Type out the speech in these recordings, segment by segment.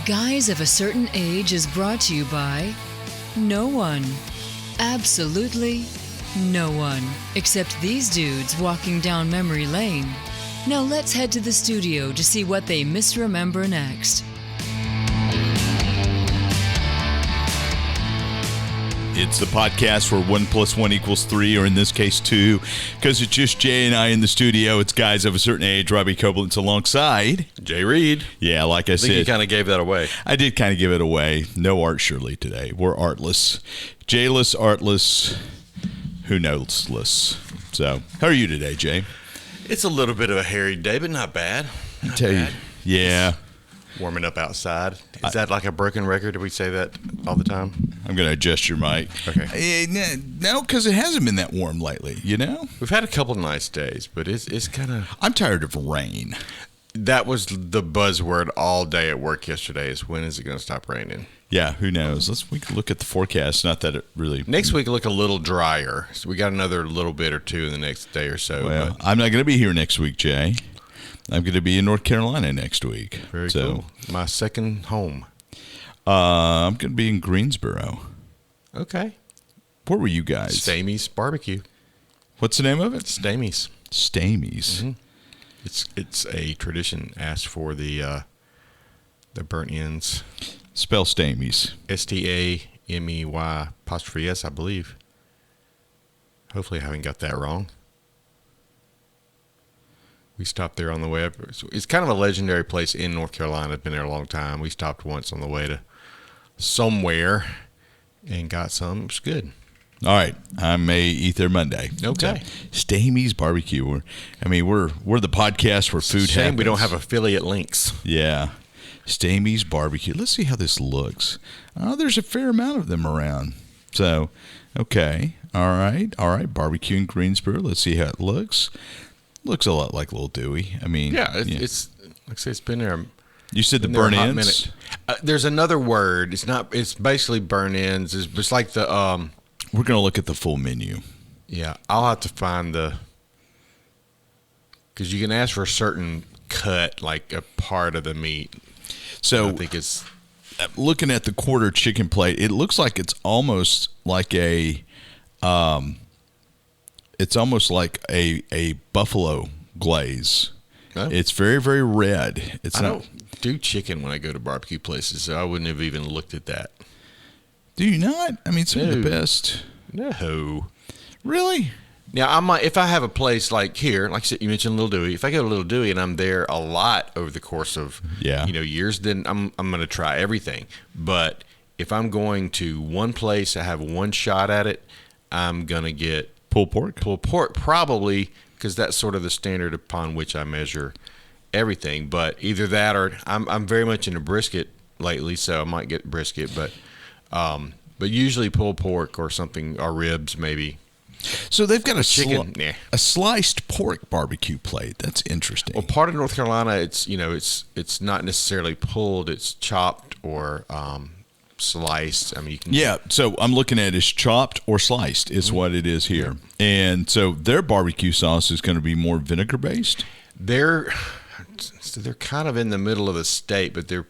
Guys of a Certain Age is brought to you by no one. Absolutely no one. Except these dudes walking down memory lane. Now let's head to the studio to see what they misremember next. It's the podcast where 1 + 1 = 3, or in this case 2, because it's just Jay and I in the studio. It's Guys of a Certain Age, Robbie Koblentz alongside Jay Reed. Yeah, like I said. I think you kind of gave that away. I did kind of give it away. No Art Shirley today. We're artless. Jayless, artless, who knows-less. So, how are you today, Jay? It's a little bit of a hairy day, but not bad. I tell you, yeah. Warming up outside. Is that like a broken record? Do we say that all the time? I'm going to adjust your mic. Okay. No, because it hasn't been that warm lately, you know? We've had a couple nice days, but it's kind of... I'm tired of rain. That was the buzzword all day at work yesterday, is when is it going to stop raining? Yeah, who knows? We can look at the forecast. Not that it really... Next week will look a little drier. So we got another little bit or two in the next day or so. Well, I'm not going to be here next week, Jay. I'm going to be in North Carolina next week. Very cool. My second home. I'm going to be in Greensboro. Okay. Where were you guys? Stamey's Barbecue. What's the name of it? Stamey's. Stamey's. Mm-hmm. It's a tradition. Asked for the burnt ends. Spell Stamey's. STAMEY', I believe. Hopefully I haven't got that wrong. We stopped there on the way up. It's kind of a legendary place in North Carolina. I've been there a long time. We stopped once on the way to somewhere and got some. It was good. All right. I may eat there Monday. Okay. So, Stamey's Barbecue. We're the podcast where food happens. We don't have affiliate links. Yeah. Stamey's Barbecue. Let's see how this looks. Oh, there's a fair amount of them around. So, okay. All right. Barbecue in Greensboro. Let's see how it looks. Looks a lot like Little Dewey. I mean, it's like I say, it's been there. You said the burn ends. There's another word. It's not. It's basically burn ends. It's like the. We're gonna look at the full menu. Yeah, I'll have to find because you can ask for a certain cut, like a part of the meat. So I think it's looking at the quarter chicken plate. It looks like it's almost like a. It's almost like a buffalo glaze. Oh. It's very, very red. I don't do chicken when I go to barbecue places, so I wouldn't have even looked at that. Do you not? I mean, some of the best. No. Really? Now, if I have a place like here, like you mentioned Little Dewey, if I go to Little Dewey and I'm there a lot over the course of years, then I'm going to try everything. But if I'm going to one place, I have one shot at it, I'm going to get pulled pork? Pulled pork, probably, because that's sort of the standard upon which I measure everything. But either that or I'm very much into brisket lately, so I might get brisket. But usually pulled pork or something, or ribs maybe. So they've got a chicken, a sliced pork barbecue plate. That's interesting. Well, part of North Carolina, it's not necessarily pulled; it's chopped or sliced. I mean, you can. Yeah, so I'm looking at is chopped or sliced is what it is here. Yeah. And so their barbecue sauce is going to be more vinegar based. They're kind of in the middle of the state, but they're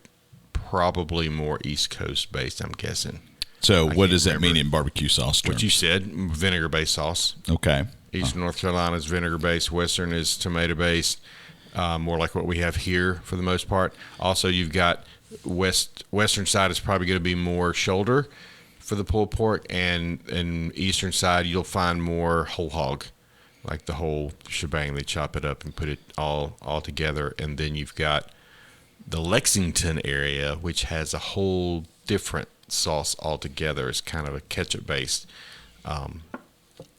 probably more East Coast based, I'm guessing. So what does that mean in barbecue sauce terms? What you said, vinegar based sauce. Okay. Eastern North Carolina is vinegar based. Western is tomato based. More like what we have here for the most part. Also, you've got western side is probably going to be more shoulder for the pulled pork, and eastern side you'll find more whole hog, like the whole shebang. They chop it up and put it all together. And then you've got the Lexington area, which has a whole different sauce altogether. It's kind of a ketchup based,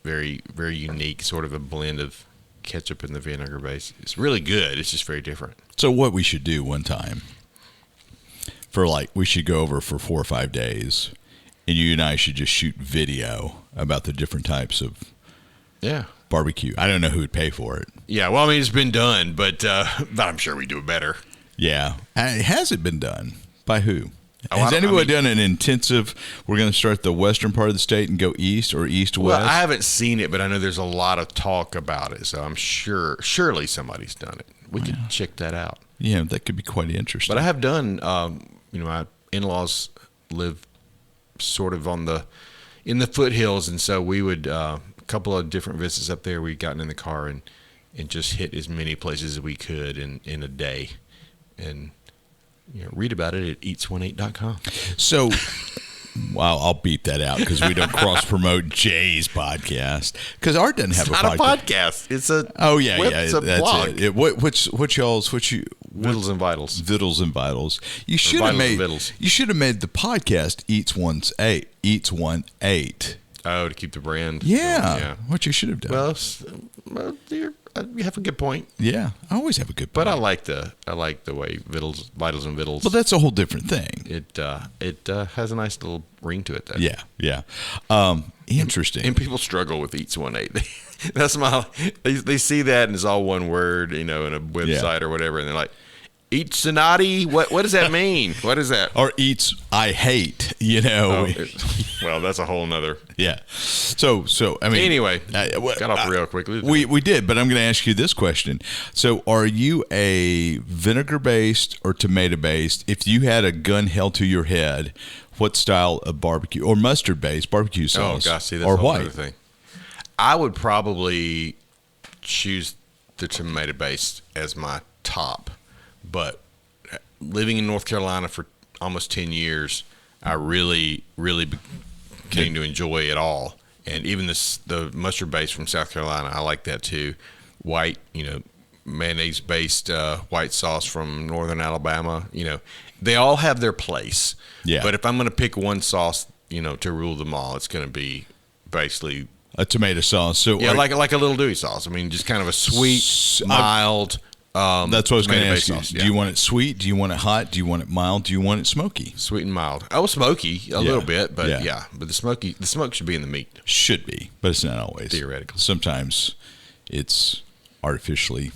very, very unique, sort of a blend of ketchup and the vinegar base. It's really good. It's just very different. So what we should do one time we should go over for 4 or 5 days, and you and I should just shoot video about the different types of barbecue. I don't know who would pay for it. Yeah, well, I mean, it's been done, but I'm sure we do it better. Yeah. Has it been done? By who? Has anyone done an intensive, we're going to start the western part of the state and go east or east-west? Well, I haven't seen it, but I know there's a lot of talk about it, so I'm surely somebody's done it. We could check that out. Yeah, that could be quite interesting. But I have done my in-laws live sort of in the foothills, and so we would a couple of different visits up there. We'd gotten in the car and just hit as many places as we could in a day, and read about it at eats18.com. So, well, I'll beat that out because we don't cross promote Jay's podcast because Art doesn't have It's not a podcast. It's a it's a blog. What's y'all's Vittles and Vitals. Vittles and Vitals. You should have made the podcast Eats 1-8. Oh, to keep the brand. Yeah. What you should have done. Well, dear, you have a good point. Yeah, I always have a good point. But I like the way Vitals and Vittles. Well, that's a whole different thing. It has a nice little ring to it. Though. Yeah. Interesting. And people struggle with Eats 1-8. That's they see that and it's all one word, in a website or whatever, and they're like, Eats Sonati? What does that mean? What is that? Or Eats I hate, well, that's a whole nother. Yeah. So I mean. Anyway, got off real quickly. We did, but I'm going to ask you this question. So are you a vinegar-based or tomato-based? If you had a gun held to your head, what style of barbecue or mustard-based barbecue sauce? Oh, gosh, see, that's or a whole white? other thing. I would probably choose the tomato-based as my top. But living in North Carolina for almost 10 years, I really, really came to enjoy it all. And even the mustard base from South Carolina, I like that too. White, mayonnaise-based white sauce from Northern Alabama. They all have their place. Yeah. But if I'm going to pick one sauce, to rule them all, it's going to be basically a tomato sauce. So like a Little Dewey sauce. I mean, just kind of a sweet, mild. That's what I was going to ask you. Sauce, Do you want it sweet? Do you want it hot? Do you want it mild? Do you want it smoky? Sweet and mild. Oh, smoky a little bit, but but the smoke should be in the meat. Should be, but it's not always. Theoretically. Sometimes it's artificially.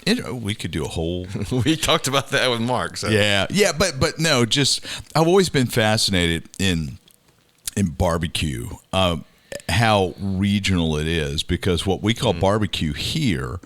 We could do a whole. We talked about that with Mark. So. Yeah, but no, just I've always been fascinated in barbecue. How regional it is, because what we call barbecue here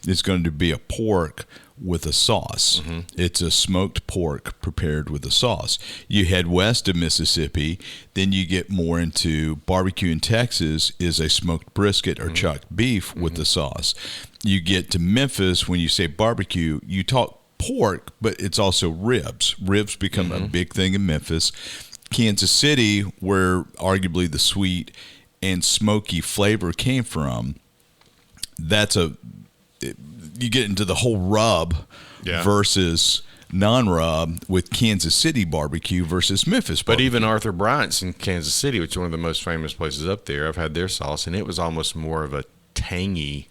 is going to be a pork with a sauce. Mm-hmm. It's a smoked pork prepared with a sauce. You head west of Mississippi, then you get more into barbecue in Texas is a smoked brisket or chucked beef with the sauce. You get to Memphis, when you say barbecue, you talk pork, but it's also ribs. Ribs become a big thing in Memphis. Kansas City, where arguably the sweet and smoky flavor came from, you get into the whole rub versus non-rub with Kansas City barbecue versus Memphis barbecue. But even Arthur Bryant's in Kansas City, which is one of the most famous places up there, I've had their sauce, and it was almost more of a tangy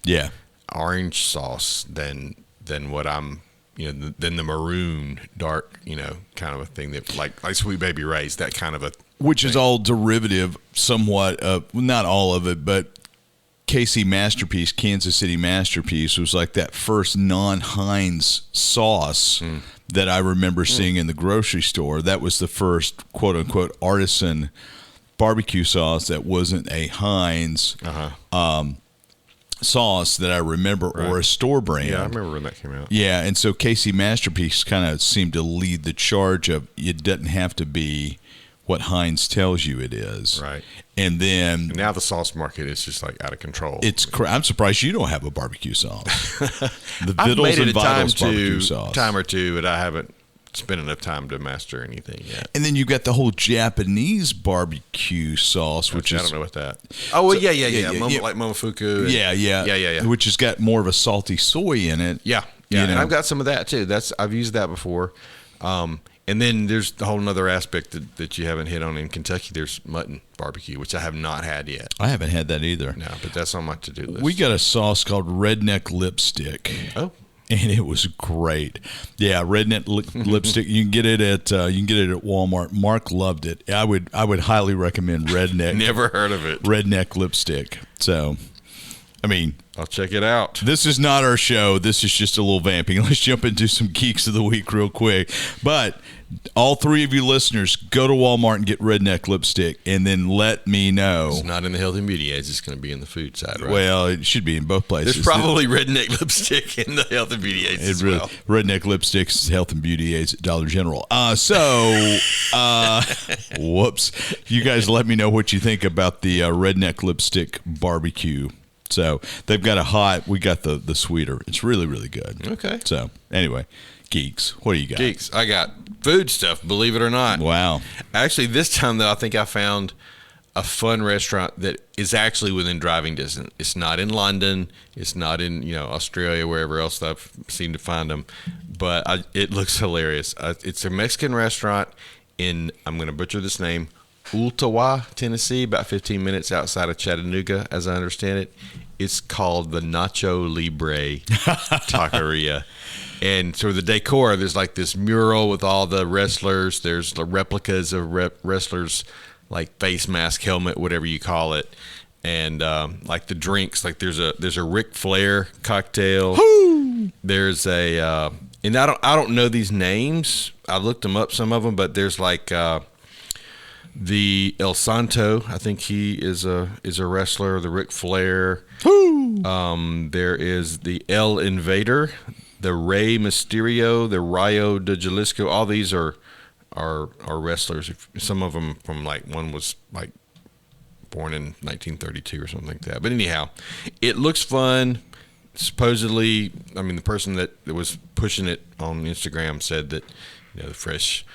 orange sauce than what I'm, than the maroon dark, kind of a thing that like Sweet Baby Ray's, that kind of a which is all derivative somewhat of, not all of it, but KC Masterpiece, Kansas City Masterpiece, was like that first non-Heinz sauce that I remember seeing in the grocery store. That was the first quote-unquote artisan barbecue sauce that wasn't a Heinz sauce that I remember, or a store brand. Yeah, I remember when that came out. Yeah, and so KC Masterpiece kind of seemed to lead the charge of it doesn't have to be what Heinz tells you it is. Right. And then now the sauce market is just like out of control. I'm surprised you don't have a barbecue sauce. The I've Vittles made it and a Vitals barbecue sauce. time or two, but I haven't spent enough time to master anything yet. And then you got the whole Japanese barbecue sauce, which I don't know what that. Oh, well, yeah. Like Momofuku. Yeah. Which has got more of a salty soy in it. Yeah. And I've got some of that too. I've used that before. And then there's the whole other aspect that you haven't hit on in Kentucky. There's mutton barbecue, which I have not had yet. I haven't had that either. No, but that's on my to-do list. We got a sauce called Redneck Lipstick. Oh. And it was great. Yeah, Redneck Lipstick. You can get it at Walmart. Mark loved it. I would highly recommend Redneck. Never heard of it. Redneck Lipstick. So I mean, I'll check it out. this is not our show. This is just a little vamping. Let's jump into some Geeks of the Week real quick. But all three of you listeners, go to Walmart and get Redneck lipstick, and then let me know. It's not in the health and beauty aids. It's going to be in the food side, right? Well, it should be in both places. There's probably Redneck lipstick in the health and beauty aids as well. Redneck lipsticks, health and beauty aids at Dollar General. Whoops. You guys let me know what you think about the Redneck lipstick barbecue. So they've got we got the sweeter. It's really, really good. Okay. So anyway, Geeks, what do you got? Geeks, I got food stuff, believe it or not. Wow. Actually, this time, though, I think I found a fun restaurant that is actually within driving distance. It's not in London. It's not in, Australia, wherever else I've seen to find them. But it looks hilarious. It's a Mexican restaurant in, I'm going to butcher this name, Ooltewah, Tennessee, about 15 minutes outside of Chattanooga, as I understand it. It's called the Nacho Libre Taqueria. And so the decor, there's like this mural with all the wrestlers. There's the replicas of wrestlers, like face mask, helmet, whatever you call it. And like the drinks, like there's a Ric Flair cocktail. Woo! There's a and I don't know these names. I looked them up, some of them, but there's like the El Santo. I think he is a wrestler. The Ric Flair. There is the El Invader, the Rey Mysterio, the Rayo de Jalisco. All these are wrestlers. Some of them from one was like born in 1932 or something like that. But anyhow, it looks fun. Supposedly, I mean, the person that was pushing it on Instagram said that the fresh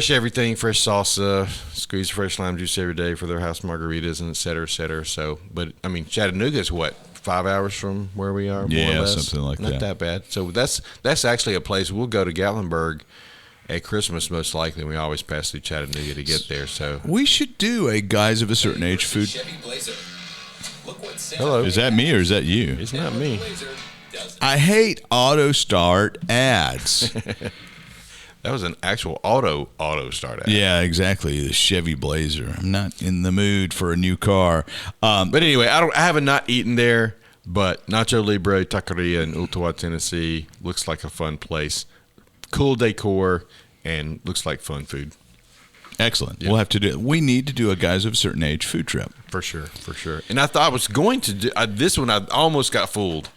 everything, fresh salsa, squeeze fresh lime juice every day for their house margaritas, and et cetera, et cetera. So, but I mean, Chattanooga is what, 5 hours from where we are? Yeah, more or less? something like that. Not that bad. So that's actually a place we'll go to Gatlinburg at Christmas most likely. We always pass through Chattanooga to get there. So we should do a Guys of a Certain Age food. Hello. Is that me or is that you? It's not me. I hate auto start ads. That was an actual auto start ad. Yeah, exactly. The Chevy Blazer. I'm not in the mood for a new car. But anyway, I haven't not eaten there, but Nacho Libre Taqueria in Ooltewah, Tennessee looks like a fun place. Cool decor and looks like fun food. Excellent. Yeah. We'll have to do it. We need to do a Guys of a Certain Age food trip. For sure. And I thought I was going to do this one. I almost got fooled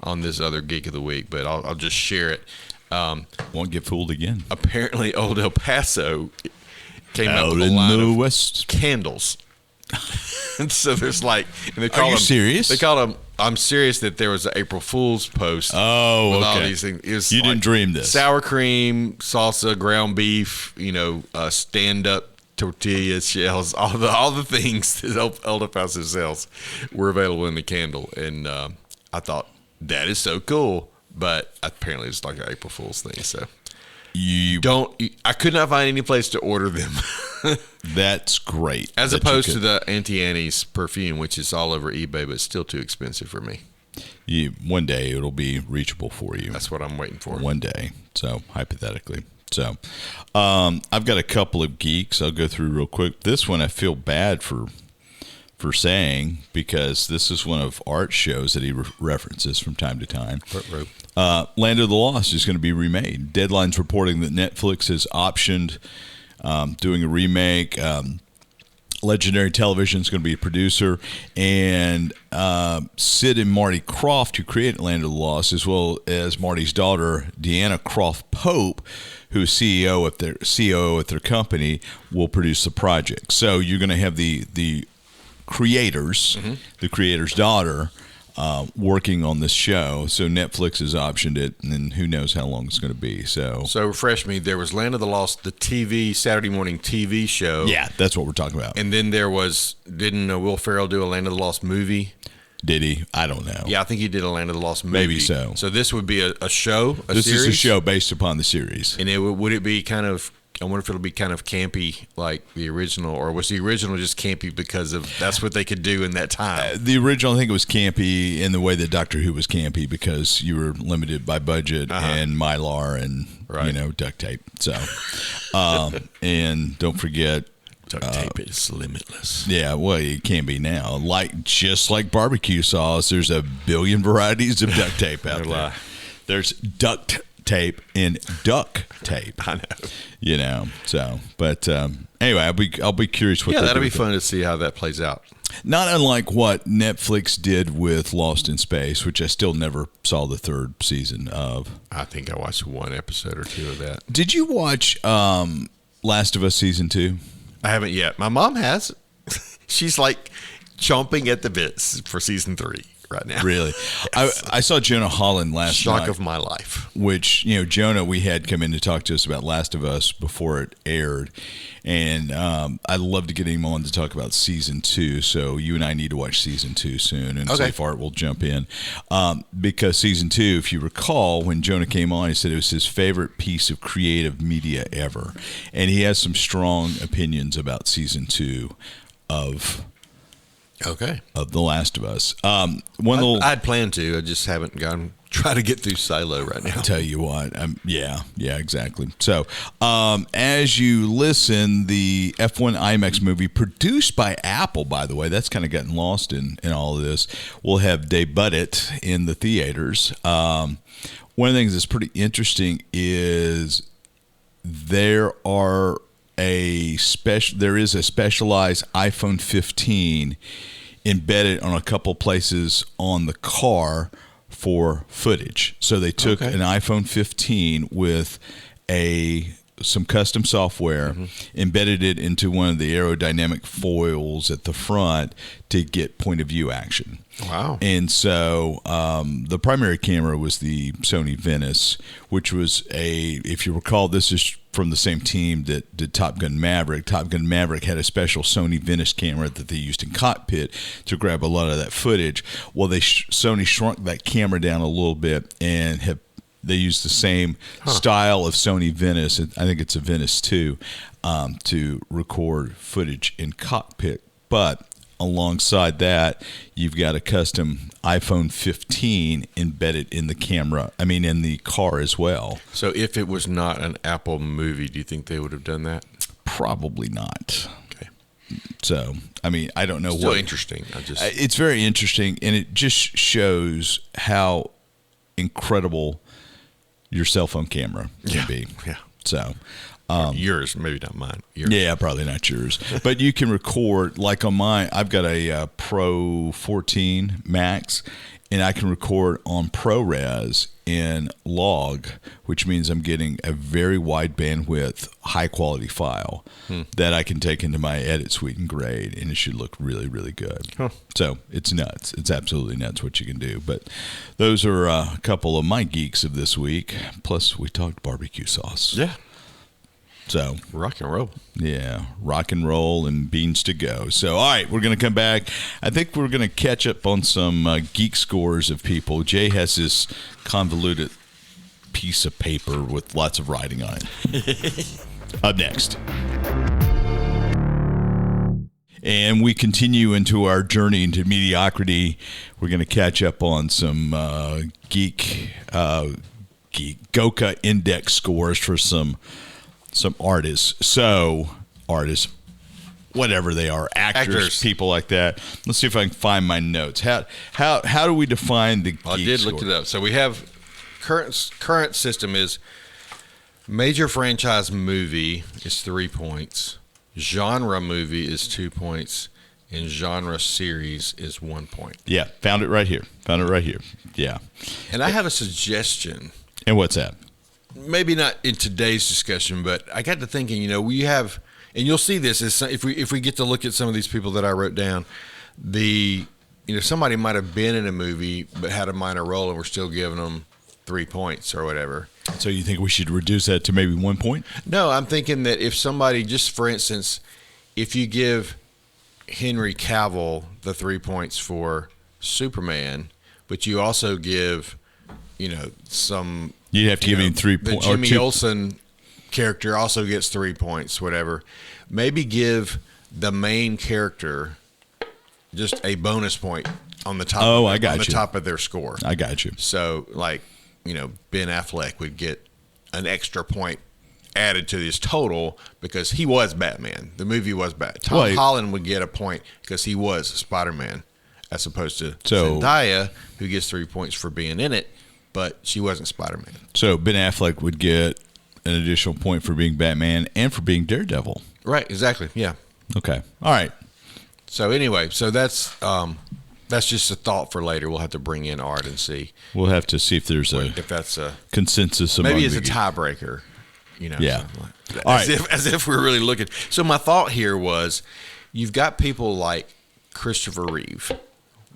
on this other Geek of the Week, but I'll just share it. Won't get fooled again. Apparently, Old El Paso came out Out with a in line the of West. candles. And so there's and they call Are you them, serious? They call them. I'm serious that there was an April Fool's post. Oh, with okay. all these things. It was You didn't dream this. Sour cream, salsa, ground beef. Stand-up tortilla shells. All the things that El Paso sells were available in the candle, and I thought that is so cool. But apparently, it's like an April Fool's thing. So I could not find any place to order them. That's great. As opposed to the Auntie Annie's perfume, which is all over eBay, but still too expensive for me. One day it'll be reachable for you. That's what I'm waiting for. One day. So, hypothetically. So, I've got a couple of geeks I'll go through real quick. This one I feel bad for saying, because this is one of Art's shows that he references from time to time. Land of the Lost is going to be remade. Deadline's reporting that Netflix has optioned doing a remake. Legendary Television is going to be a producer, and Sid and Marty Krofft, who created Land of the Lost, as well as Marty's daughter Deanna Krofft Pope, who's CEO at their company, will produce the project. So you're going to have the creators, the creator's daughter, working on this show. So Netflix has optioned it, and then who knows how long it's going to be. So refresh me. There was Land of the Lost, the Saturday morning TV show. Yeah, that's what we're talking about. And then there was, didn't Will Ferrell do a Land of the Lost movie? Did he? I don't know. Yeah, I think he did a Land of the Lost movie. Maybe so. So this would be a show, This series? is a show based upon the series. And would it be kind of, I wonder if it'll be kind of campy like the original, or was the original just campy because of that's what they could do in that time? The original, I think it was campy in the way that Doctor Who was campy, because you were limited by budget and Mylar and duct tape. So, and don't forget Duct tape is limitless. Yeah, well, it can be now. Just like barbecue sauce, there's a billion varieties of duct tape out there. There's duct tape and duck tape. I know. So, but anyway, I'll be curious what. Yeah, they that'll do be fun to see how that plays out. Not unlike what Netflix did with Lost in Space, which I still never saw the third season of. I think I watched one episode or two of that. Did you watch Last of Us season 2? I haven't yet. My mom has. She's like chomping at the bits for season 3 right now. Really? Yes. I saw Jonah Holland last night. Shock of my life. Which, Jonah, we had come in to talk to us about Last of Us before it aired. And I'd love to get him on to talk about season 2. So you and I need to watch season 2 soon. And okay. Safe Art will jump in. Because season 2, if you recall, when Jonah came on, he said it was his favorite piece of creative media ever. And he has some strong opinions about season 2 of The Last of Us. I'd planned to. I just haven't try to get through Silo right now. I'll tell you what. Yeah, exactly. So, as you listen, the F1 IMAX movie, produced by Apple, by the way, that's kind of gotten lost in all of this, will have debuted in the theaters. One of the things that's pretty interesting is there is a specialized iPhone 15 embedded on a couple places on the car for footage. So they took an iPhone 15 with some custom software, embedded it into one of the aerodynamic foils at the front to get point of view action. Wow. And so the primary camera was the Sony Venice, which was if you recall, this is from the same team that did Top Gun Maverick. Top Gun Maverick had a special Sony Venice camera that they used in cockpit to grab a lot of that footage. Well, Sony shrunk that camera down a little bit and they used the same style of Sony Venice, I think it's a Venice 2, to record footage in cockpit. But alongside that, you've got a custom iPhone 15 embedded in the car as well. So if it was not an Apple movie, do you think they would have done that? Probably not. Okay. So, I don't know. Still interesting. It's very interesting, and it just shows how incredible your cell phone camera can be. Yeah. So, yours, maybe not mine. Yours. Yeah, probably not yours. But you can record, like on mine, I've got a Pro 14 Max, and I can record on ProRes in log, which means I'm getting a very wide bandwidth, high quality file that I can take into my edit suite and grade, and it should look really, really good. Huh. So it's nuts. It's absolutely nuts what you can do. But those are a couple of my geeks of this week. Plus, we talked barbecue sauce. Yeah. So rock and roll. Yeah, rock and roll and beans to go. So, all right, we're going to come back. I think we're going to catch up on some geek scores of people. Jay has this convoluted piece of paper with lots of writing on it. Up next. And we continue into our journey into mediocrity. We're going to catch up on some geek GOCA Index scores for some artists. So, artists, whatever they are, actors, people like that. Let's see if I can find my notes. How do we define the geek I did look it up. So we have current system is major franchise movie is 3 points, genre movie is 2 points, and genre series is 1 point. Yeah, found it right here. Yeah. And I have a suggestion. And what's that? Maybe not in today's discussion, but I got to thinking, we have, and you'll see this if we get to look at some of these people that I wrote down, somebody might have been in a movie but had a minor role and we're still giving them 3 points or whatever. So you think we should reduce that to maybe 1 point? No, I'm thinking that if somebody, just for instance, if you give Henry Cavill the 3 points for Superman, but you also give, some. You'd have to give him 3 points. The Jimmy Olsen character also gets 3 points, whatever. Maybe give the main character just a bonus point on the top. Top of their score. I got you. So, Ben Affleck would get an extra point added to this total because he was Batman. The movie was bad. Tom Holland would get a point because he was Spider-Man, as opposed to Zendaya, who gets 3 points for being in it, but she wasn't Spider-Man. So Ben Affleck would get an additional point for being Batman and for being Daredevil. Right, exactly, yeah. Okay, all right. So anyway, that's just a thought for later. We'll have to bring in Art and see. We'll have to see if there's if that's a consensus among maybe it's a tiebreaker. Yeah. Like all as if we're really looking. So my thought here was, you've got people like Christopher Reeve,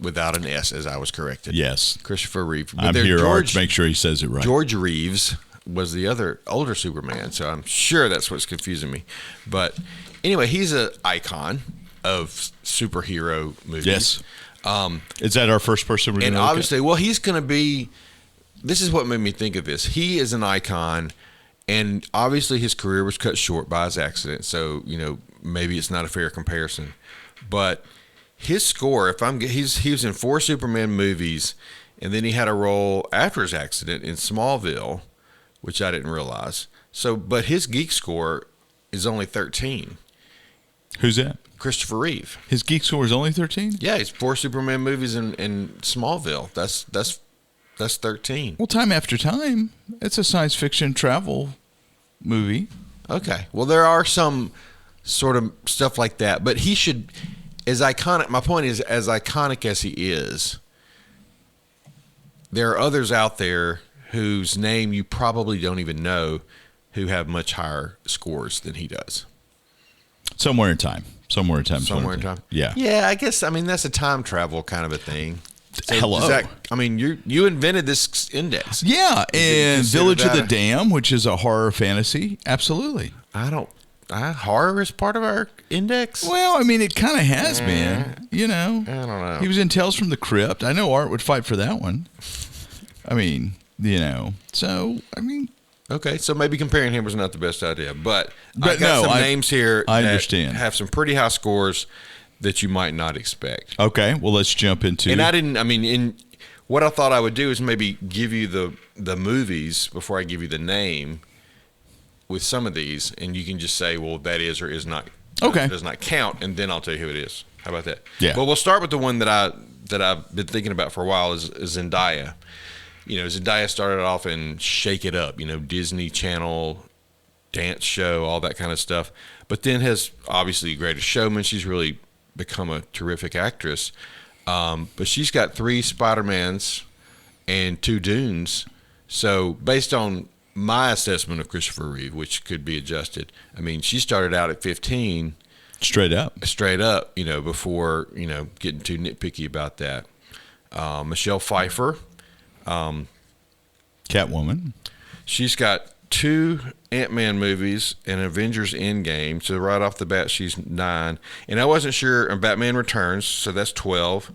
without an S, as I was corrected. Yes, Christopher Reeve. I'm here, Art, to make sure he says it right. George Reeves was the other older Superman, so I'm sure that's what's confusing me. But anyway, he's an icon of superhero movies. Yes. Is that our first person we're going to look obviously, well, he's going to be. This is what made me think of this. He is an icon, and obviously his career was cut short by his accident. So maybe it's not a fair comparison, but his score. He was in 4 Superman movies, and then he had a role after his accident in Smallville, which I didn't realize. So, but his geek score is only 13. Who's that? Christopher Reeve. His geek score is only 13? Yeah, he's 4 Superman movies in Smallville. That's 13. Well, Time After Time, it's a science fiction travel movie. Okay. Well, there are some sort of stuff like that, but he should, as iconic, my point is, as iconic as he is, there are others out there whose name you probably don't even know who have much higher scores than he does. Somewhere in time. Yeah. Yeah, I guess, that's a time travel kind of a thing. So Hello. You invented this index. Yeah, and Village of the Dam, which is a horror fantasy. Absolutely. Horror is part of our index? Well, it kind of has been, I don't know. He was in Tales from the Crypt. I know Art would fight for that one. Okay, so maybe comparing him was not the best idea, but I got no, some names here I that understand. Have some pretty high scores that you might not expect. Okay, well, let's jump into... And what I thought I would do is maybe give you the movies before I give you the name with some of these, and you can just say, well, that is or is not, does not count, and then I'll tell you who it is. How about that? Yeah. Well, we'll start with the one that I've been thinking about for a while is Zendaya. Zendaya started off in Shake It Up, Disney Channel dance show, all that kind of stuff. But then has obviously Greatest Showman. She's really become a terrific actress. But she's got 3 Spider-Mans and 2 Dunes. So based on my assessment of Christopher Reeve, which could be adjusted, she started out at 15. Straight up, before, getting too nitpicky about that. Michelle Pfeiffer. Catwoman. She's got 2 Ant-Man movies and Avengers Endgame, so right off the bat she's 9. And I wasn't sure, and Batman Returns, so that's 12.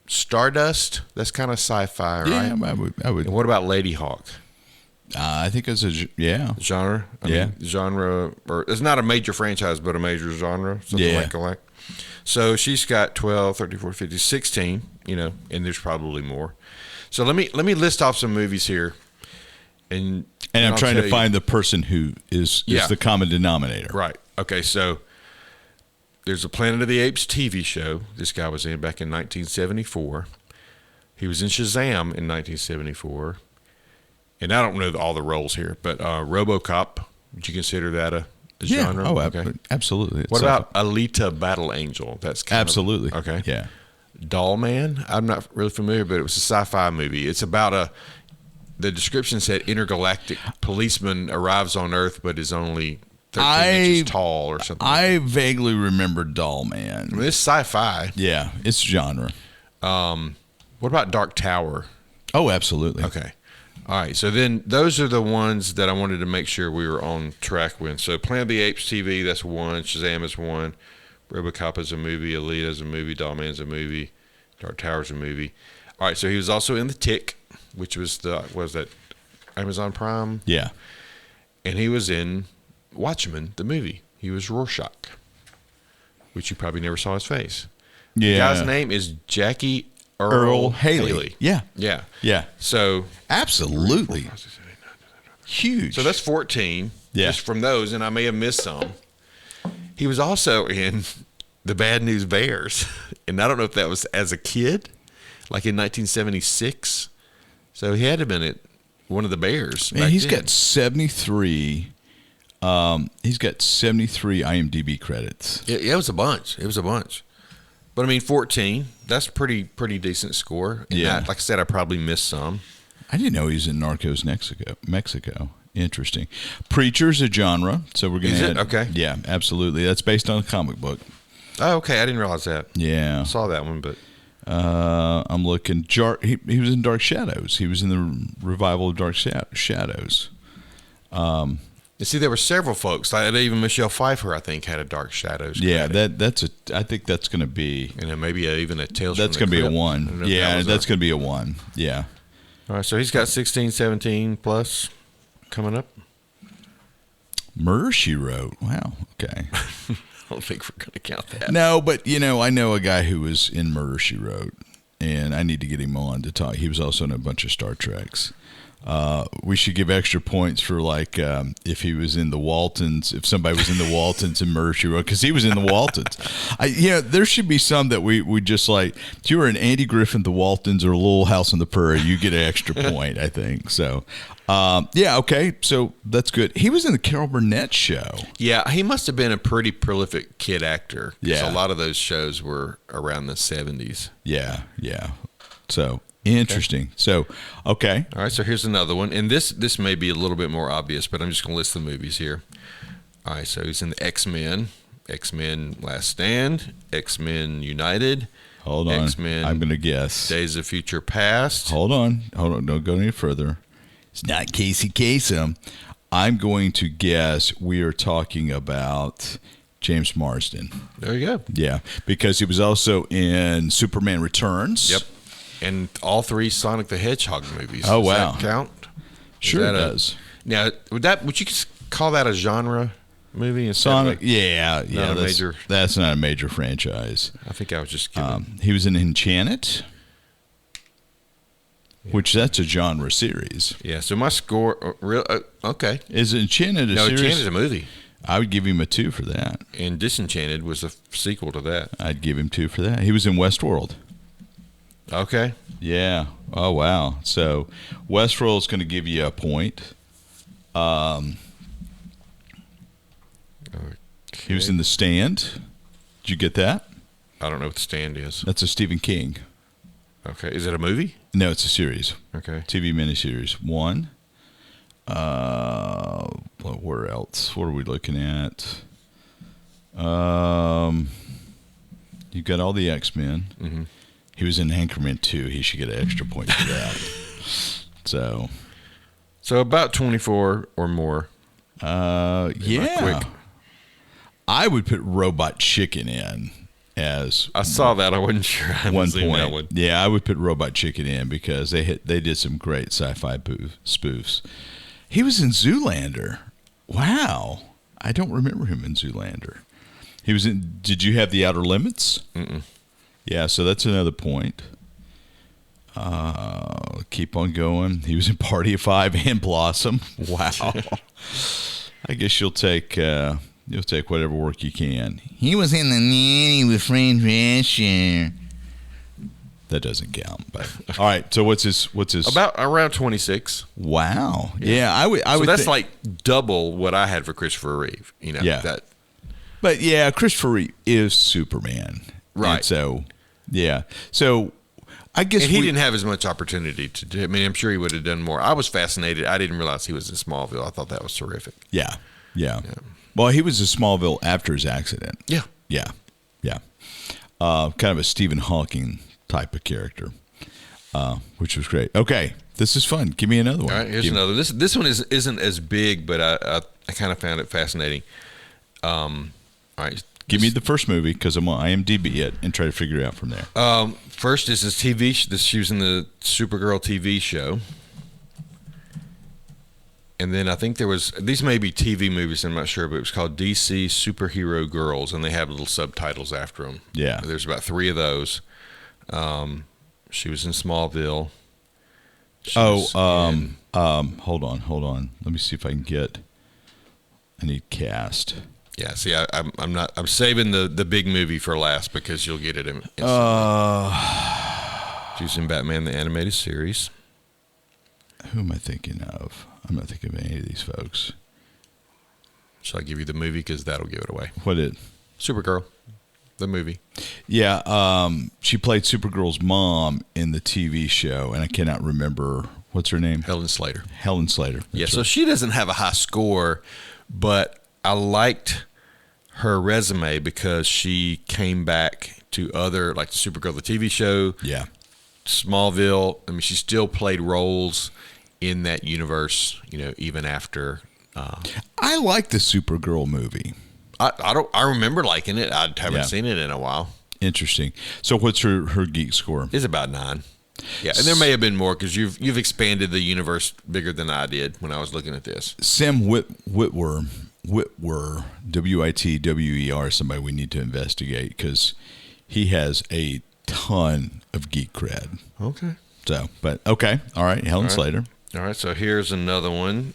Stardust, that's kind of sci-fi, right? Yeah, I would. And what about Lady Hawk? I think it's genre. Genre, or it's not a major franchise, but a major genre, something like that. So she's got 12, 13, 14, 15, 16. And there's probably more. So let me list off some movies here, and I'm trying to find the person who is the common denominator. Right. Okay. So there's a Planet of the Apes TV show. This guy was in back in 1974. He was in Shazam in 1974, and I don't know all the roles here, but RoboCop. Would you consider that a genre? Oh, okay. Absolutely. What about Alita Battle Angel? That's kind absolutely of, okay. Yeah. Doll Man. I'm not really familiar, but it was a sci-fi movie. It's about the description said intergalactic policeman arrives on Earth, but is only 13 inches tall or something. I vaguely remember Doll Man. It's sci-fi. Yeah, it's genre. What about Dark Tower? Oh, absolutely. Okay. All right. So then those are the ones that I wanted to make sure we were on track with. So Planet of the Apes TV, that's 1. Shazam is 1. RoboCop is a movie. Alita is a movie. Doll Man's a movie. Dark Tower's a movie. All right. So he was also in The Tick, which was that Amazon Prime? Yeah. And he was in Watchmen, the movie. He was Rorschach, which you probably never saw his face. Yeah. The guy's name is Jackie Earl Haley. Yeah. Yeah. Yeah. So absolutely. Huge. So that's 14. Yeah. Just from those, and I may have missed some. He was also in The Bad News Bears, and I don't know if that was as a kid, like in 1976. So he had to have been at one of the Bears. Man, he's got 73. He's got 73 IMDb credits. Yeah, it was a bunch. But I mean, 14. That's pretty decent score. And Yeah. like I said, I probably missed some. I didn't know he was in Narcos Mexico. Interesting. Preacher's a genre, so we're going to add. Okay. Yeah, absolutely. That's based on a comic book. Oh, okay. I didn't realize that. Yeah. I saw that one, but I'm looking. He was in Dark Shadows. He was in the revival of Dark Shadows. you see, there were several folks. Like even Michelle Pfeiffer, I think, had a Dark Shadows. Yeah, credit. I think that's going to be. And then maybe even a Tales. That's going to be a 1. Yeah, that's going to be a 1. Yeah. All right, so he's got 16, 17 plus coming up. Murder, She Wrote. Wow. Okay. I don't think we're going to count that. No, but I know a guy who was in Murder, She Wrote, and I need to get him on to talk. He was also in a bunch of Star Treks. We should give extra points for if he was in the Waltons, if somebody was in the Waltons in Murder, She Wrote, because he was in the Waltons. There should be some that we just like. If you were in Andy Griffin, the Waltons, or Little House on the Prairie, you get an extra point, I think. So, okay, so that's good. He was in the Carol Burnett show. Yeah, he must have been a pretty prolific kid actor. Yeah, a lot of those shows were around the 70s. Yeah. So. Interesting. Okay. So, okay. All right, so here's another one. And this may be a little bit more obvious, but I'm just going to list the movies here. All right, so he's in the X-Men, X-Men Last Stand, X-Men United. Hold on. X-Men. I'm going to guess. Days of Future Past. Hold on. Don't go any further. It's not Casey Kasem. I'm going to guess we are talking about James Marsden. There you go. Yeah, because he was also in Superman Returns. Yep. And all 3 Sonic the Hedgehog movies. Oh, Does wow. that count? Sure it does. Now, would you call that a genre movie? Sonic, that's not a major franchise. I think I was just kidding. He was in Enchanted, which that's a genre series. Yeah, so my score, okay. Is Enchanted a series? No, Enchanted is a movie. I would give him a 2 for that. And Disenchanted was a sequel to that. I'd give him 2 for that. He was in Westworld. Okay. Yeah. Oh, wow. So Westworld is going to give you a point. He was in The Stand. Did you get that? I don't know what The Stand is. That's a Stephen King. Okay. Is it a movie? No, it's a series. Okay. TV miniseries. 1. Where else? What are we looking at? You got all the X-Men. Mm-hmm. He was in Anchorman 2. He should get an extra point for that. So about 24 or more. Yeah. I would put Robot Chicken in as. I saw that. I wasn't sure. I 1 seen point. that one. Yeah, I would put Robot Chicken in because they did some great sci-fi spoofs. He was in Zoolander. Wow. I don't remember him in Zoolander. He was in. Did you have The Outer Limits? Mm-mm. Yeah, so that's another point. Keep on going. He was in Party of 5 and Blossom. Wow. I guess you'll take whatever work you can. He was in The Nanny with Fran Drescher. That doesn't count. But all right. So what's his? About around 26. Wow. Yeah, I would. So that's like double what I had for Christopher Reeve. Yeah. That. But yeah, Christopher Reeve is Superman. Right. And so. Yeah. So I guess and he didn't have as much opportunity to do. I mean, I'm sure he would have done more. I was fascinated. I didn't realize he was in Smallville. I thought that was terrific. Yeah. Well, he was in Smallville after his accident. Yeah. Kind of a Stephen Hawking type of character, which was great. Okay, this is fun. Give me another one. All right, here's another. This one isn't as big, but I kind of found it fascinating. All right. Give me the first movie because I'm on IMDb it and try to figure it out from there. First is this TV. She was in the Supergirl TV show, and then I think there was. These may be TV movies. I'm not sure, but it was called DC Superhero Girls, and they have little subtitles after them. Yeah, there's about 3 of those. She was in Smallville. She was in- Hold on. Let me see if I can get. I need cast. Yeah, see, I'm saving the big movie for last because you'll get it instantly. She was in Batman the Animated Series. Who am I thinking of? I'm not thinking of any of these folks. Shall I give you the movie because that'll give it away? What it? Supergirl, the movie. Yeah, she played Supergirl's mom in the TV show, and I cannot remember what's her name. Helen Slater. Helen Slater. Yeah, That's so right. she doesn't have a high score, but I liked her resume because she came back to other, like the Supergirl, the TV show, Yeah. Smallville. I mean, she still played roles in that universe, even after. I like the Supergirl movie. I remember liking it. I haven't Yeah. seen it in a while. Interesting. So what's her geek score? It's about 9. Yeah, and there may have been more because you've expanded the universe bigger than I did when I was looking at this. Sam Witwer, Witwer, somebody we need to investigate because he has a ton of geek cred. Okay. So, but okay. All right. Helen All right. Slater. All right, so here's another one.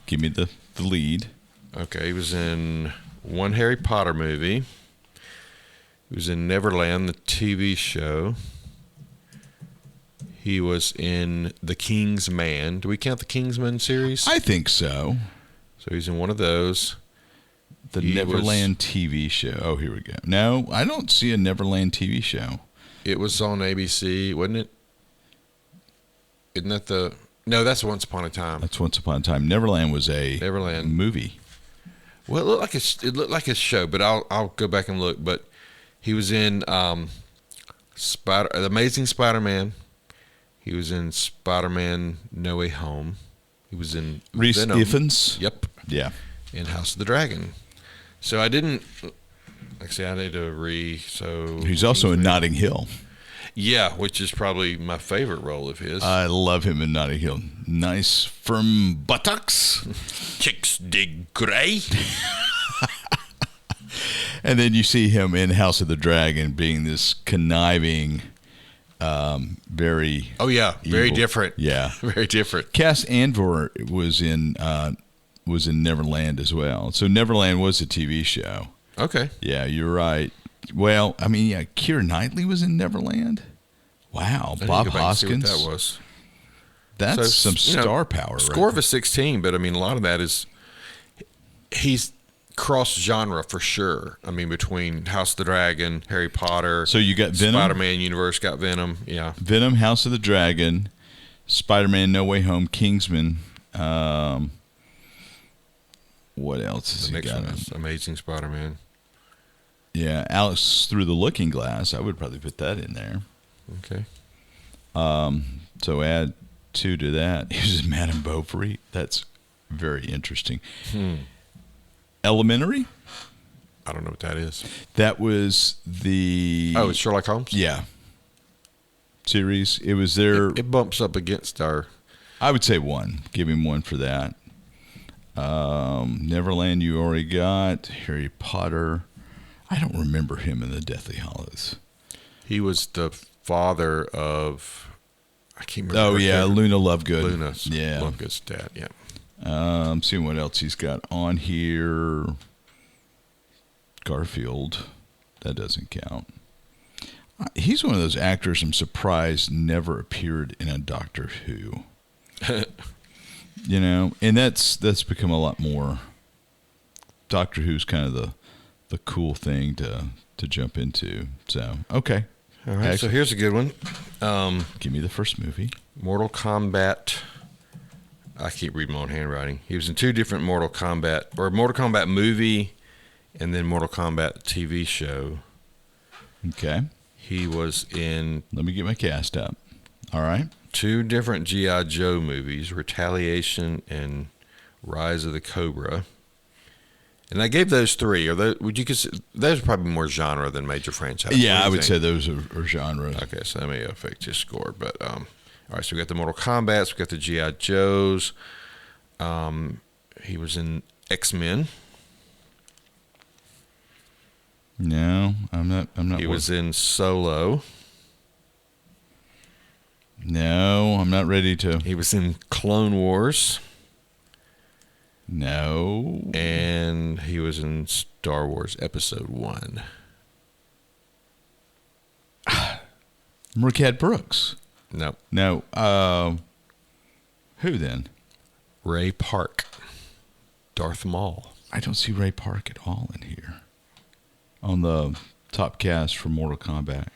Give me the lead. Okay, he was in one Harry Potter movie. He was in Neverland, the TV show. He was in The King's Man. Do we count the Kingsman series? I think so. So he's in one of those. The He Neverland TV show. Oh, here we go. No, I don't see a Neverland TV show. It was on ABC, wasn't it? Isn't that the... No, that's Once Upon a Time. That's Once Upon a Time. Neverland was a Neverland. movie. Well, it looked like a show, but I'll go back and look. But he was in The Amazing Spider-Man. He was in Spider-Man No Way Home. He was in Reese Venom. Ifans. Yep. Yeah. In House of the Dragon. So I didn't... Actually, I need to So He's also in Notting Hill. Yeah, which is probably my favorite role of his. I love him in Notting Hill. Nice firm buttocks. Chicks dig gray. And then you see him in House of the Dragon being this conniving, very Oh yeah, very evil. different. Yeah. Very different. Cass Anvor was in Neverland as well. So Neverland was a TV show. Okay. Yeah, you're right. Well, I mean, yeah, Keira Knightley was in Neverland. Wow, I need to Bob go back and see what Hoskins. that was. That's So, some star power. Score right of a 16, but I mean, a lot of that is he's cross genre for sure. I mean, between House of the Dragon, Harry Potter. So you got Venom? Spider-Man universe got Venom. Yeah. Venom, House of the Dragon, Spider-Man, No Way Home, Kingsman. What else has The he next got? one is Amazing Spider-Man. Yeah, Alice Through the Looking Glass. I would probably put that in there. Okay. So add 2 to that. He was Madame Bovary. That's very interesting. Elementary? I don't know what that is. That was the... Oh, it's Sherlock Holmes? Yeah. Series. It was their... It bumps up against our... I would say 1. Give him 1 for that. Neverland you already got. Harry Potter. I don't remember him in the Deathly Hallows. He was the father of... I can't remember. Oh, her yeah, character. Luna Lovegood. Luna's Yeah. Lovegood's dad, yeah. Seeing what else he's got on here. Garfield. That doesn't count. He's one of those actors I'm surprised never appeared in a Doctor Who. And that's become a lot more. Doctor Who's kind of the cool thing to jump into. So, okay. All right, so Excellent. here's a good one. Give me the first movie. Mortal Kombat. I keep reading my own handwriting. He was in 2 different Mortal Kombat movie and then Mortal Kombat TV show. Okay. He was in Let me get my cast up. All right. 2 different G.I. Joe movies, Retaliation and Rise of the Cobra. And I gave those 3. Would you consider those are probably more genre than major franchise? Yeah, What do I you would think? say those are genres. Okay, so that may affect his score, but all right. So we got the Mortal Kombats, we got the GI Joes. He was in X-Men. No, I'm not. He was in Solo. No, I'm not ready to. He was in Clone Wars. No. And he was in Star Wars Episode 1. Marquette Brooks. No. No. Who then? Ray Park. Darth Maul. I don't see Ray Park at all in here. On the top cast for Mortal Kombat.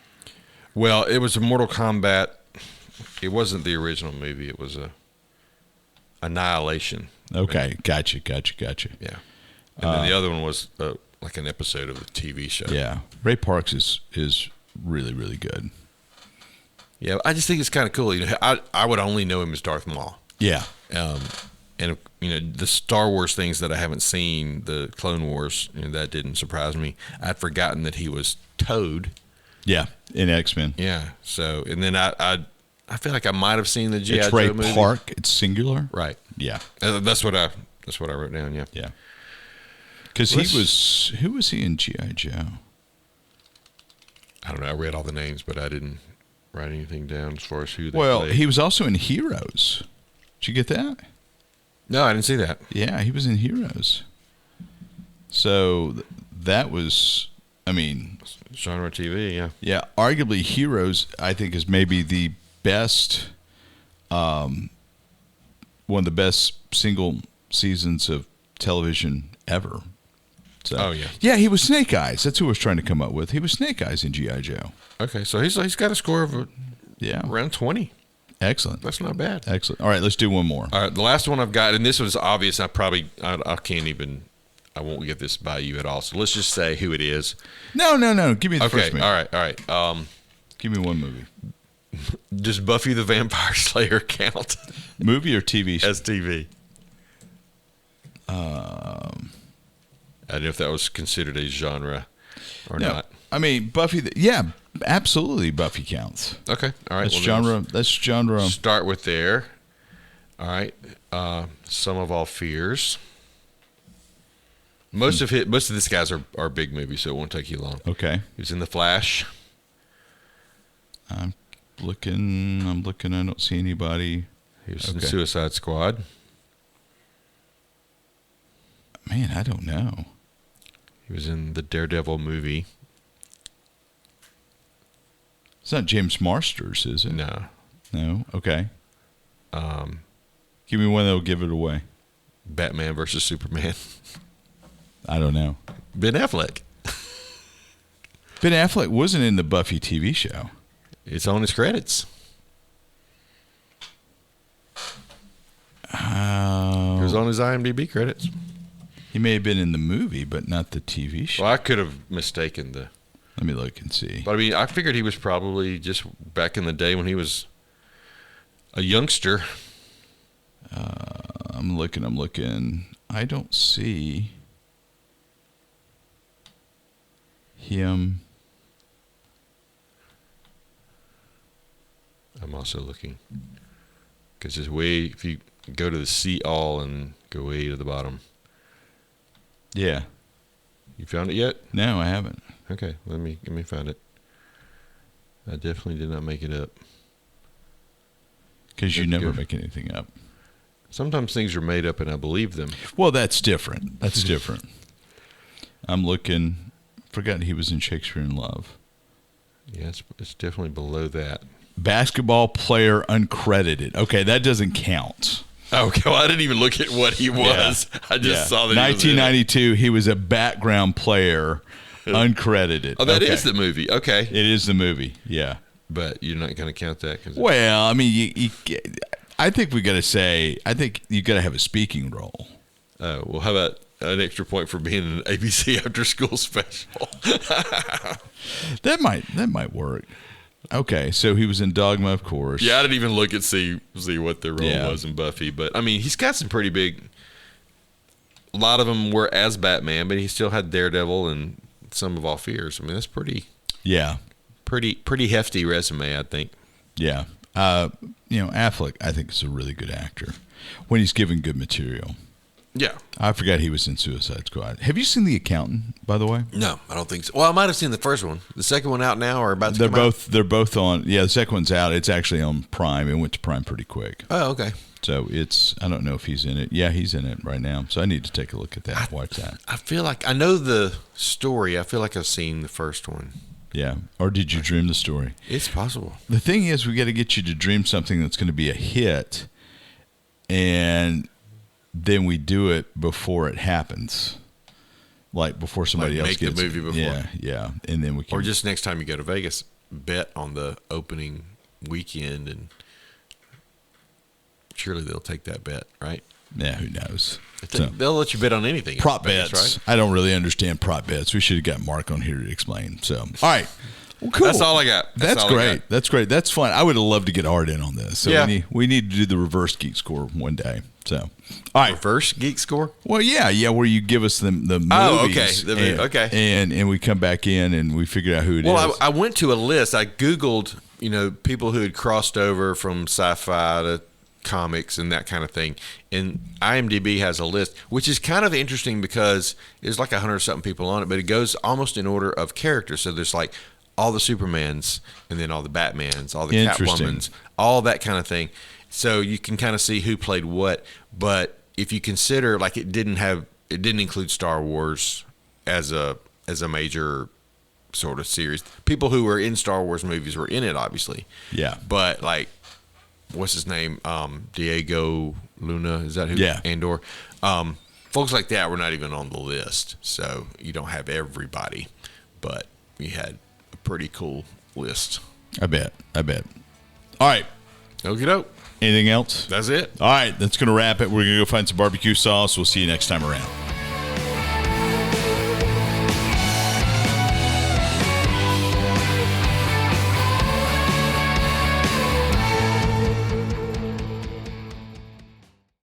Well, it was a Mortal Kombat. It wasn't the original movie. It was a Annihilation. Okay, gotcha. Yeah. And then the other one was like an episode of the TV show. Yeah. Ray Parks is really, really good. Yeah, I just think it's kind of cool. You know, I would only know him as Darth Maul. Yeah. And you know, the Star Wars things that I haven't seen, the Clone Wars, you know, that didn't surprise me. I'd forgotten that he was Toad. Yeah, in X-Men. Yeah. So, and then I feel like I might have seen the G.I. It's Joe Ray movie. Park. It's singular. Right. Yeah. That's what I wrote down. Yeah. Yeah. Because who was he in G.I. Joe? I don't know. I read all the names, but I didn't write anything down as far as who they Well, played. he was also in Heroes. Did you get that? No, I didn't see that. Yeah, he was in Heroes. So that was, I mean, Genre TV, yeah. yeah, arguably Heroes, I think, is maybe the best, one of the best single seasons of television ever. So, Oh, yeah. Yeah, he was Snake Eyes. That's who I was trying to come up with. He was Snake Eyes in G.I. Joe. Okay, so he's got a score of around 20. Excellent. That's not bad. Excellent. All right, let's do one more. All right, the last one I've got, and this was obvious. I can't even. I won't get this by you at all. So let's just say who it is. No. Give me the Okay. first movie. All right. Give me one movie. Does Buffy the Vampire Slayer count Movie or TV show? as TV? I don't know if that was considered a genre or No. not. I mean, Buffy. Yeah, absolutely. Buffy counts. Okay. All right. That's well, genre. That's genre. Start with there. All right. Some of All Fears. Most of this guys are big movies, so it won't take you long. Okay. He was in The Flash. I'm looking. I don't see anybody. He was in Suicide Squad. Man, I don't know. He was in the Daredevil movie. It's not James Marsters, is it? No. No. Okay. Give me one that'll give it away. Batman versus Superman. I don't know. Ben Affleck. Ben Affleck wasn't in the Buffy TV show. It's on his credits. It was on his IMDb credits. He may have been in the movie, but not the TV show. Well, I could have mistaken the... Let me look and see. But I mean, I figured he was probably just back in the day when he was a youngster. I'm looking. I don't see him. I'm also looking. Because if you go to the See All and go way to the bottom. Yeah. You found it yet? No, I haven't. Okay, let me find it. I definitely did not make it up. Because you Good never gift. make anything up. Sometimes things are made up and I believe them. Well, that's different. That's different. I'm looking. Forgot he was in Shakespeare in Love. Yeah, it's definitely below that. Basketball player uncredited. Okay, that doesn't count. Okay, well, I didn't even look at what he was. Yeah. I just saw that. 1992, he was a background player, uncredited. Oh, that Okay. is the movie. Okay, It is the movie. Yeah. but you're not going to count that because Well, I mean, I think we got to say. I think you got to have a speaking role. well, how about an extra point for being an ABC after school special? That might work. Okay, so he was in Dogma, of course. Yeah, I didn't even look at see what the role Yeah. was in Buffy, but I mean, he's got some pretty big. A lot of them were as Batman, but he still had Daredevil and Some of All Fears. I mean, that's pretty hefty resume, I think. Yeah. Affleck, I think, is a really good actor when he's given good material. Yeah. I forgot he was in Suicide Squad. Have you seen The Accountant, by the way? No, I don't think so. Well, I might have seen the first one. The second one out now or about to They're come out? they're both on. Yeah, the second one's out. It's actually on Prime. It went to Prime pretty quick. Oh, okay. So I don't know if he's in it. Yeah, he's in it right now. So I need to take a look at that. Watch that. I feel like I know the story. I feel like I've seen the first one. Yeah. Or did you dream the story? It's possible. The thing is, we got to get you to dream something that's going to be a hit, and then we do it before it happens, like before somebody else make gets the movie before. Yeah, and then we can. Or just next time you go to Vegas, bet on the opening weekend, and surely they'll take that bet, right? Yeah, who knows? They'll let you bet on anything. Prop Vegas, bets. right? I don't really understand prop bets. We should have got Mark on here to explain. So, all right. Well, cool. That's all I got. That's all I great. got. That's great. That's fun. I would have loved to get Art in on this. So Yeah. we need to do the reverse geek score one day. So, all right. Reverse geek score? Well, yeah, where you give us the movies. Oh, okay. Okay. And we come back in and we figure out who it is. Well, I went to a list. I Googled, people who had crossed over from sci-fi to comics and that kind of thing. And IMDb has a list, which is kind of interesting because there's like 100-something people on it, but it goes almost in order of character. So there's like all the Supermans and then all the Batmans, all the Catwomans, all that kind of thing. So you can kind of see who played what. But if you consider, like, it didn't include Star Wars as a major sort of series. People who were in Star Wars movies were in it, obviously. Yeah. But like, what's his name? Diego Luna, is that who? Yeah. Andor. Folks like that were not even on the list, so you don't have everybody, but we had a pretty cool list. I bet. All right. Okie doke. Anything else? That's it. All right. That's going to wrap it. We're going to go find some barbecue sauce. We'll see you next time around.